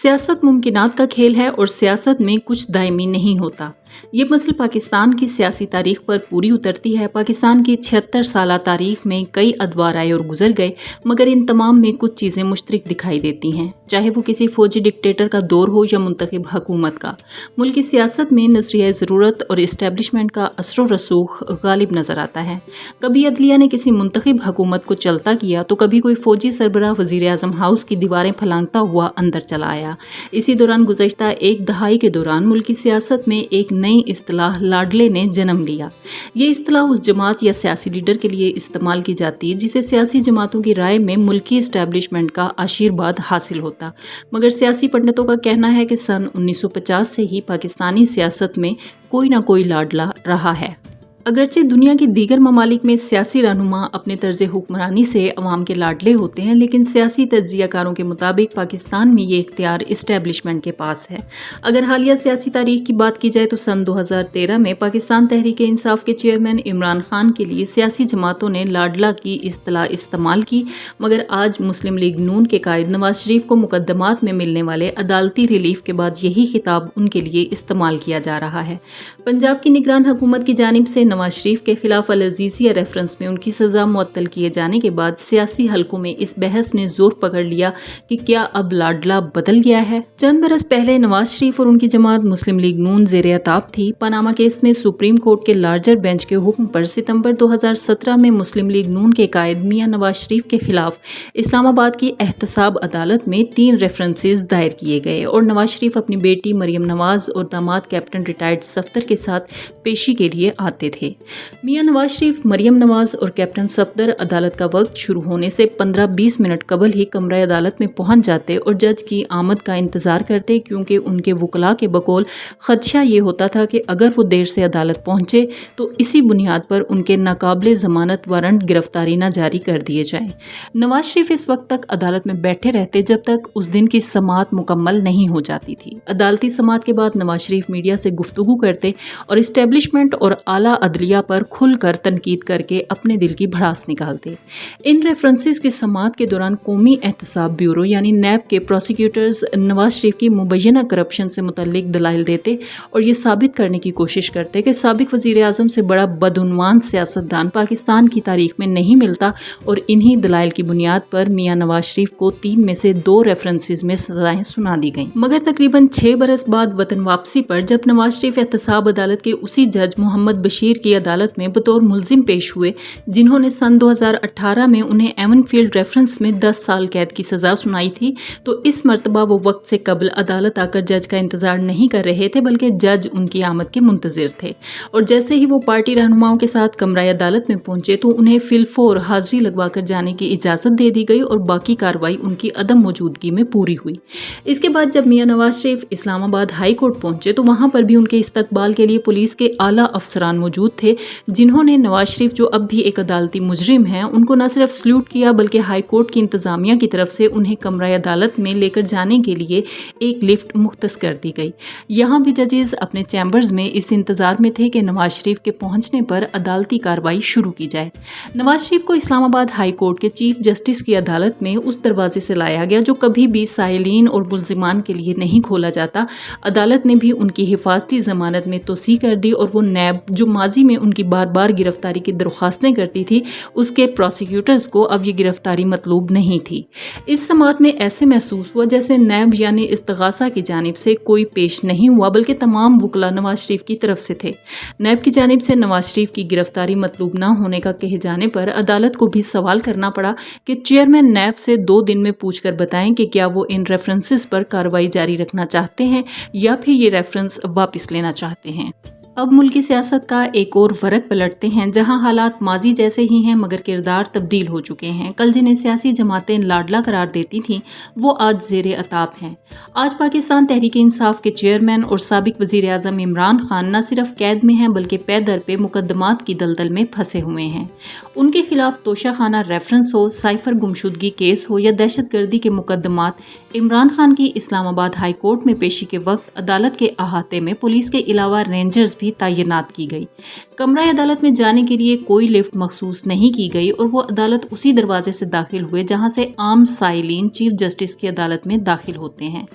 सियासत मुमकिनात का खेल है और सियासत में कुछ दायमी नहीं होता। ये मसल पाकिस्तान की सियासी तारीख पर पूरी उतरती है। पाकिस्तान की 76 साला तारीख में कई अदवार आए और गुजर गए, मगर इन तमाम में कुछ चीज़ें मुश्तरक दिखाई देती हैं, चाहे वो किसी फौजी डिक्टेटर का दौर हो या मुंतखब हुकूमत का। मुल्क की सियासत में नजरिया ज़रूरत और इस्टेब्लिशमेंट का असर रसूख गालिब नज़र आता है। कभी अदलिया ने किसी मुंतखब हुकूमत को चलता किया तो कभी कोई फौजी सरबराह वज़ीर आज़म हाउस की दीवारें फलांगता हुआ अंदर चला आया। इसी दौरान गुज़श्ता एक दहाई के दौरान मुल्क की सियासत में एक नई इस्तिलाह लाडले ने जन्म लिया। ये इस्तिलाह उस जमात या सियासी लीडर के लिए इस्तेमाल की जाती है जिसे सियासी जमातों की राय में मुल्की इस्टेब्लिशमेंट का आशीर्वाद हासिल होता। मगर सियासी पंडितों का कहना है कि सन 1950 से ही पाकिस्तानी सियासत में कोई ना कोई लाडला रहा है। अगरचे दुनिया की दीगर ममालिक में सियासी रहनुमा अपने तर्ज हुक्मरानी से अवाम के लाडले होते हैं, लेकिन सियासी तज्जियाकारों के मुताबिक पाकिस्तान में ये इख्तियार इस्टेब्लिशमेंट के पास है। अगर हालिया सियासी तारीख की बात की जाए तो सन 2013 में पाकिस्तान तहरीक इंसाफ के चेयरमैन इमरान खान के लिए सियासी जमातों ने लाडला की इस्तिलाह इस्तेमाल की, मगर आज मुस्लिम लीग नून के कायद नवाज शरीफ को मुकदमात में मिलने वाले अदालती रिलीफ के बाद यही खिताब उनके लिए इस्तेमाल किया जा रहा है। पंजाब की निगरान हुकूमत की जानिब से नवाज शरीफ के खिलाफ अल-अज़ीज़िया रेफरेंस में उनकी सज़ा मुअत्तल किए जाने के बाद सियासी हलकों में इस बहस ने जोर पकड़ लिया कि क्या अब लाडला बदल गया है। चंद बरस पहले नवाज शरीफ और उनकी जमात मुस्लिम लीग नून ज़ेरे अताब थी। पनामा केस में सुप्रीम कोर्ट के लार्जर बेंच के हुक्म पर सितंबर 2017 में मुस्लिम लीग नून के कायद मियां नवाज शरीफ के खिलाफ इस्लामाबाद की एहतसाब अदालत में 3 रेफरेंसेस दायर किए गए और नवाज शरीफ अपनी बेटी मरियम नवाज और दामाद कैप्टन रिटायर्ड सफ्दर के साथ पेशी के लिए आते थे। मियां नवाज शरीफ, मरियम नवाज और कैप्टन सफदर अदालत का वक्त शुरू होने से 15-20 मिनट कबल ही कमरा अदालत में पहुंच जाते और जज की आमद का इंतजार करते, क्योंकि उनके वकला के बकौल खदशा ये होता था कि अगर वो देर से अदालत पहुंचे तो इसी बुनियाद पर उनके नाकाबिले जमानत वारंट गिरफ्तारी न जारी कर दिए जाएं। नवाज शरीफ इस वक्त तक अदालत में बैठे रहते जब तक उस दिन की समाअत मुकम्मल नहीं हो जाती थी। अदालती समाअत के बाद नवाज शरीफ मीडिया से गुफ्तगू करते और इस्टेब्लिशमेंट और आला अदलिया पर खुलकर तनकीद करके अपने दिल की भड़ास निकालते। इन रेफरेंसेस की समाअत के दौरान कौमी एहतसाब ब्यूरो यानी नैब के प्रोसिक्यूटर्स नवाज शरीफ की मुबैना करप्शन से मुतल्लिक दलाइल देते और ये साबित करने की कोशिश करते कि साबिक वज़ीर आज़म से बड़ा बदउनवान सियासतदान पाकिस्तान की तारीख में नहीं मिलता, और इन्हीं दलाइल की बुनियाद पर मियां नवाज शरीफ को 3 में से 2 रेफरेंसेस में सजाएं सुना दी गईं। मगर तकरीबन 6 बरस बाद वतन वापसी पर जब नवाज शरीफ एहतसाब अदालत के उसी जज मोहम्मद बशीर की अदालत में बतौर मुल्जिम पेश हुए, जिन्होंने सन 2018 में उन्हें एवनफील्ड रेफरेंस में 10 साल कैद की सज़ा सुनाई थी, तो इस मरतबा वो वक्त से कबल अदालत आकर जज का इंतज़ार नहीं कर रहे थे, बल्कि जज उनकी आमद के मुंतज़िर थे। और जैसे ही वो पार्टी रहनुमाओं के साथ कमरा अदालत में पहुंचे तो उन्हें फिलफोर हाजिरी लगवा कर जाने की इजाज़त दे दी गई और बाकी कार्रवाई उनकी अदम मौजूदगी में पूरी हुई। इसके बाद जब मियां नवाज शरीफ इस्लामाबाद हाई कोर्ट पहुंचे तो वहाँ पर भी उनके इस्तकबाल के लिए पुलिस के आला अफसरान मौजूद थे, जिन्होंने नवाज शरीफ जो अब भी एक अदालती मुजरिम हैं उनको न सिर्फ सल्यूट किया बल्कि हाई कोर्ट की इंतज़ामिया की तरफ से उन्हें कमरा अदालत में लेकर जाने के लिए एक लिफ्ट मुख्तस कर दी गई। यहाँ भी जजेस अपने चैम्बर्स में इस इंतज़ार में थे कि नवाज शरीफ के पहुँचने पर अदालती कार्रवाई शुरू की जाए। नवाज शरीफ को इस्लामाबाद हाई कोर्ट के चीफ जस्टिस की अदालत में उस दरवाजे से लाया गया जो कभी भी साइलिन और मुल्जिमान के लिए नहीं खोला जाता। अदालत ने भी उनकी हिफाजती ज़मानत में तोसी कर दी और वो नैब जो माजी में उनकी बार बार गिरफ्तारी की दरख्वास्तें करती थी, उसके प्रोसिक्यूटर्स को अब ये गिरफ्तारी मतलूब नहीं थी। इस समाअत में ऐसे महसूस हुआ जैसे नैब यानी इस्तगासा की जानिब से कोई पेश नहीं हुआ, बल्कि तमाम वकला नवाज शरीफ की तरफ से थे। नैब की जानिब से नवाज शरीफ की गिरफ्तारी मतलूब न होने का कहे जाने पर अदालत को भी सवाल करना पड़ा कि चेयरमैन नैब से 2 दिन में पूछकर बताएं कि क्या वो इन रेफरेंसेस पर कार्रवाई जारी रखना चाहते हैं या फिर ये रेफरेंस वापस लेना चाहते हैं। अब मुल्की सियासत का एक और वरक पलटते हैं, जहां हालात माजी जैसे ही हैं मगर किरदार तब्दील हो चुके हैं। कल जिन्हें सियासी जमातें लाडला करार देती थीं वो आज ज़ेरे अताब हैं। आज पाकिस्तान तहरीक इंसाफ के चेयरमैन और साबिक वज़ीर आज़म इमरान खान न सिर्फ कैद में हैं बल्कि पे दर पे मुकदमात की दलदल में फंसे हुए हैं। उनके खिलाफ तोशाखाना रेफरेंस हो, साइफर गुमशुदगी केस हो या दहशत गर्दी के मुकदमात, इमरान खान की इस्लामाबाद हाई कोर्ट में पेशी के वक्त अदालत के अहाते में पुलिस के अलावा रेंजर्स भी तैनात की गई। कमरा अदालत में जाने के लिए कोई लिफ्ट मखसूस नहीं की गई और वो अदालत उसी दरवाजे से दाखिल हुए जहां से आम साइलिन चीफ जस्टिस की अदालत में दाखिल होते हैं।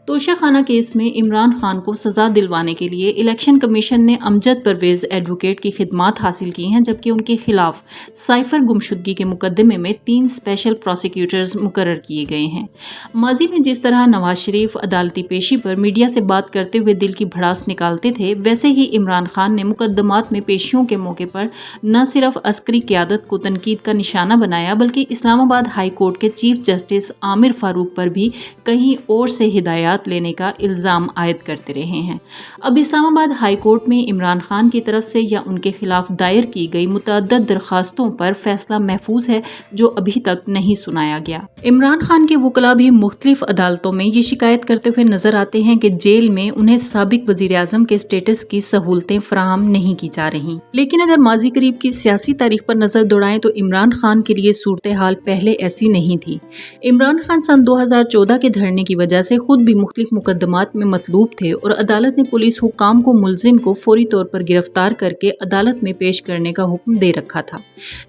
तोशाखाना केस में इमरान खान को सजा दिलवाने के लिए इलेक्शन कमीशन ने अमजद परवेज एडवोकेट की खिदमात हासिल की हैं, जबकि उनके खिलाफ साइफर गुमशुदगी के मुकदमे में 3 स्पेशल प्रोसिक्यूटर्स मुकर्रर किए गए हैं। माजी में जिस तरह नवाज शरीफ अदालती पेशी पर मीडिया से बात करते हुए दिल की भड़ास निकालते थे, वैसे ही इमरान खान ने मुकदमात में पेशियों के मौके पर न सिर्फ अस्करी क़यादत को तनकीद का निशाना बनाया, बल्कि इस्लामाबाद हाई कोर्ट के चीफ जस्टिस आमिर फारूक पर भी कहीं और से हिदायत लेने का इल्ज़ाम आयद करते रहे हैं। अब इस्लामाबाद हाई कोर्ट में इमरान खान की तरफ से या उनके खिलाफ दायर की गई मुतअद्दद दरखास्तों पर फैसला महफूज है, जो अभी तक नहीं सुनाया गया। इमरान खान के वकला भी मुख्तलिफ अदालतों में ये शिकायत करते हुए नजर आते हैं कि जेल में उन्हें साबिक वजीर आज़म के स्टेटस की सहूलतें फराहम नहीं की जा रही। लेकिन अगर माजी करीब की सियासी तारीख पर नजर दौड़ाएं तो इमरान खान के लिए सूरत हाल पहले ऐसी नहीं थी। इमरान खान सन 2014 के धरने की वजह से खुद भी मुख्तलिफ मुकदमात में मतलूब थे और अदालत ने पुलिस हुक्काम को मुलजिम को फौरी तौर पर गिरफ्तार करके अदालत में पेश करने का हुक्म दे रखा था।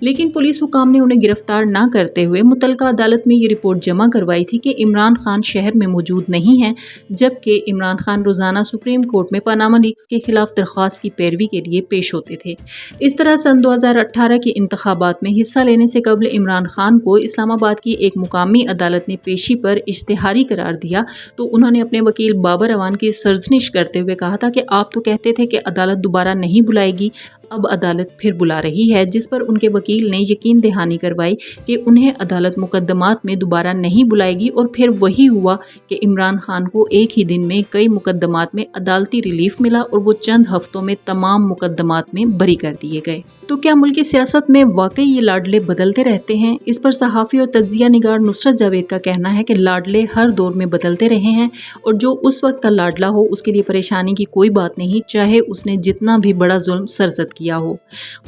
लेकिन पुलिस हुक्काम ने उन्हें गिरफ्तार न करते हुए मुतलका अदालत में ये रिपोर्ट जमा करवाई थी कि इमरान खान शहर में मौजूद नहीं है, जबकि इमरान खान रोजाना सुप्रीम कोर्ट में पनामा लीक्स के खिलाफ दरख्वास्त की पैरवी के लिए पेश होते थे। इस तरह सन 2018 के इंतखाबात में हिस्सा लेने से कबल इमरान खान को इस्लामाबाद की एक मुकामी अदालत ने पेशी पर इश्तिहारी करार दिया तो उन्होंने अपने वकील बाबर अवान की सरजनिश करते हुए कहा था कि आप तो कहते थे कि अदालत दोबारा नहीं बुलाएगी, अब अदालत फिर बुला रही है, जिस पर उनके वकील ने यकीन दहानी करवाई कि उन्हें अदालत मुकदमात में दोबारा नहीं बुलाएगी। और फिर वही हुआ कि इमरान खान को एक ही दिन में कई मुकदमात में अदालती रिलीफ मिला और वो चंद हफ्तों में तमाम मुकदमात में बरी कर दिए गए। तो क्या मुल्की सियासत में वाकई ये लाडले बदलते रहते हैं? इस पर सहाफ़ी और तज्जिया निगार नुसरत जावेद का कहना है कि लाडले हर दौर में बदलते रहे हैं और जो उस वक्त का लाडला हो उसके लिए परेशानी की कोई बात नहीं, चाहे उसने जितना भी बड़ा जुल्म सरजद किया हो।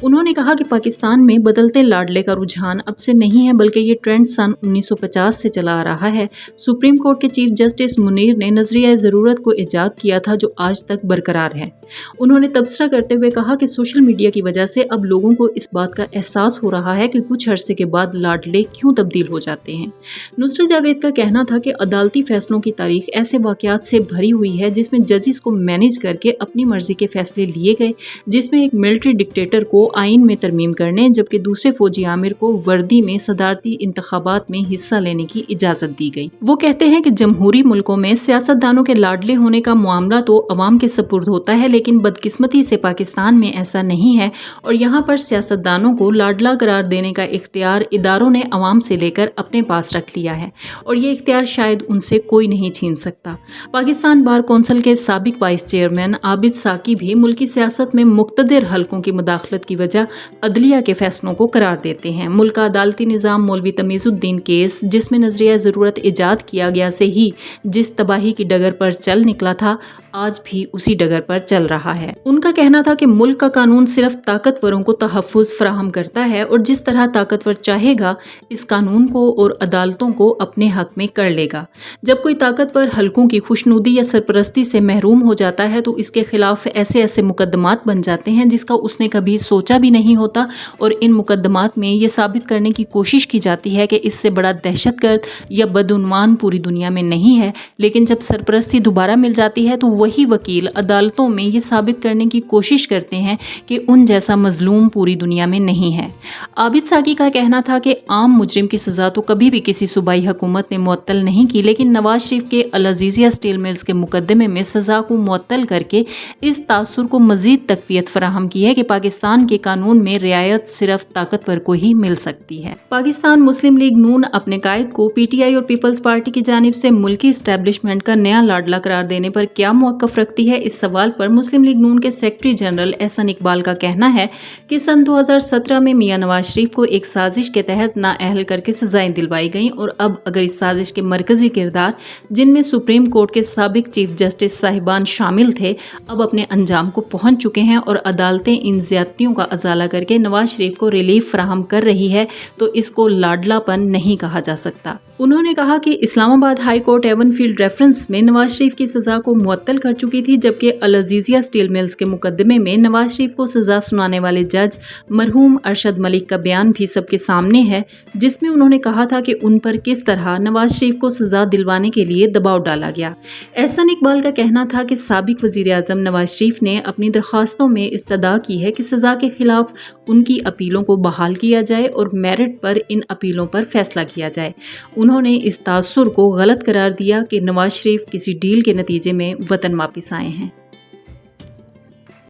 उन्होंने कहा कि पाकिस्तान में बदलते लाडले का रुझान अब से नहीं है, बल्कि ये ट्रेंड सन 1950 से चला आ रहा है। सुप्रीम कोर्ट के चीफ जस्टिस मुनीर ने नजरिया ज़रूरत को ईजाद किया था, जो आज तक बरकरार है। उन्होंने तबसरा करते हुए कहा कि सोशल मीडिया की वजह से अब लोगों को इस बात का एहसास हो रहा है कि कुछ अरसे के बाद लाडले क्यों तब्दील हो जाते हैं। नुसरत जावेद का कहना था कि अदालती फैसलों की तारीख ऐसे वाकयात से भरी हुई है जिसमें जजिस को मैनेज करके अपनी मर्जी के फैसले लिए गए, जिसमें एक मिलिट्री डिक्टेटर को आइन में तरमीम करने जबकि दूसरे फौजी आमिर को वर्दी में सदारती इंतखाबात में हिस्सा लेने की इजाजत दी गई। वो कहते हैं कि जमहूरी मुल्कों में सियासतदानों के लाडले होने का मामला तो अवाम के सपुर्द होता है, लेकिन बदकिस्मती से पाकिस्तान में ऐसा नहीं है और यहाँ पर सियासतदानों को लाडला करार देने का इख्तियार इदारों ने अवाम से लेकर अपने पास रख लिया है और ये इख्तियार शायद उनसे कोई नहीं छीन सकता। पाकिस्तान बार कौंसिल के साबिक वाइस चेयरमैन आबिद साकी भी मुल्की सियासत में मुक्तदिर हलकों की मुदाखलत की वजह अदलिया के फैसलों को करार देते हैं। मुल्क का अदालती निज़ाम मौलवी तमीज़ुद्दीन केस, जिसमें नजरिया ज़रूरत ईजाद किया गया से ही जिस तबाही की डगर पर चल निकला था, आज भी उसी डगर पर चल रहा है। उनका कहना था कि मुल्क का कानून सिर्फ ताकतवरों को तहफ़्फ़ुज़ फराहम करता है और जिस तरह ताकतवर चाहेगा इस कानून को और अदालतों को अपने हक में कर लेगा। जब कोई ताकतवर हलकों की खुशनुदी या सरपरस्ती से महरूम हो जाता है तो इसके खिलाफ ऐसे ऐसे मुकदमात बन जाते हैं जिसका उसने कभी सोचा भी नहीं होता और इन मुकदमात में ये साबित करने की कोशिश की जाती है कि इससे बड़ा दहशतगर्द या बदउन्वान पूरी दुनिया में नहीं है। लेकिन जब सरपरस्ती दोबारा मिल जाती है तो वही वकील अदालतों में ये साबित करने की कोशिश करते हैं कि उन जैसा मजलूम पूरी दुनिया में नहीं है। आबिद साकी का कहना था कि आम मुजरिम की सज़ा तो कभी भी किसी सूबाई हुकूमत ने मुअत्तल नहीं की, लेकिन नवाज शरीफ के अल अज़ीज़िया स्टील मिल्स के मुकदमे में सज़ा को मुअत्तल करके इस तासुर को मज़ीद तक़वियत फराहम की है कि पाकिस्तान के कानून में रियायत सिर्फ ताकतवर को ही मिल सकती है। पाकिस्तान मुस्लिम लीग नून अपने कायद को PTI और पीपल्स पार्टी की जानिब से मुल्की इस्टेब्लिशमेंट का नया लाडला करार देने पर क्या मौक़िफ़ रखती है, इस सवाल पर मुस्लिम लीग नून के सेक्रेटरी जनरल एहसन इकबाल का कहना है कि सन 2017 में मियां नवाज शरीफ को एक साजिश के तहत नाअहल करके सजाएं दिलवाई गईं और अब अगर इस साजिश के मरकजी किरदार, जिनमें सुप्रीम कोर्ट के साबिक चीफ जस्टिस साहिबान शामिल थे, अब अपने अंजाम को पहुंच चुके हैं और अदालतें हुکومتیں ان زیادتیوں کا ازالہ کر کے نواز شریف کو ریلیف فراہم کر رہی ہے تو اس کو لاڈلا پن نہیں کہا جا سکتا۔ انہوں نے کہا کہ اسلام آباد high court even field reference میں نواز شریف کی سزا کو معطل کر چکی تھی، جبکہ العزیزیہ اسٹیل ملز کے مقدمے میں نواز شریف کو سزا سنانے والے جج مرحوم ارشد ملک کا بیان بھی سب کے سامنے ہے، جس میں انہوں نے کہا تھا کہ ان پر کس طرح نواز شریف کو سزا دلوانے کے لیے دباؤ ڈالا گیا۔ احسن اقبال کا کہنا تھا کہ سابق وزیر اعظم نواز شریف نے اپنی درخواستوں میں استدعا کی ہے کہ سزا کے خلاف ان کی اپیلوں کو بحال کیا جائے اور میرٹ پر ان اپیلوں پر فیصلہ کیا جائے۔ انہوں نے اس تاثر کو غلط قرار دیا کہ نواز شریف کسی ڈیل کے نتیجے میں وطن واپس آئے ہیں۔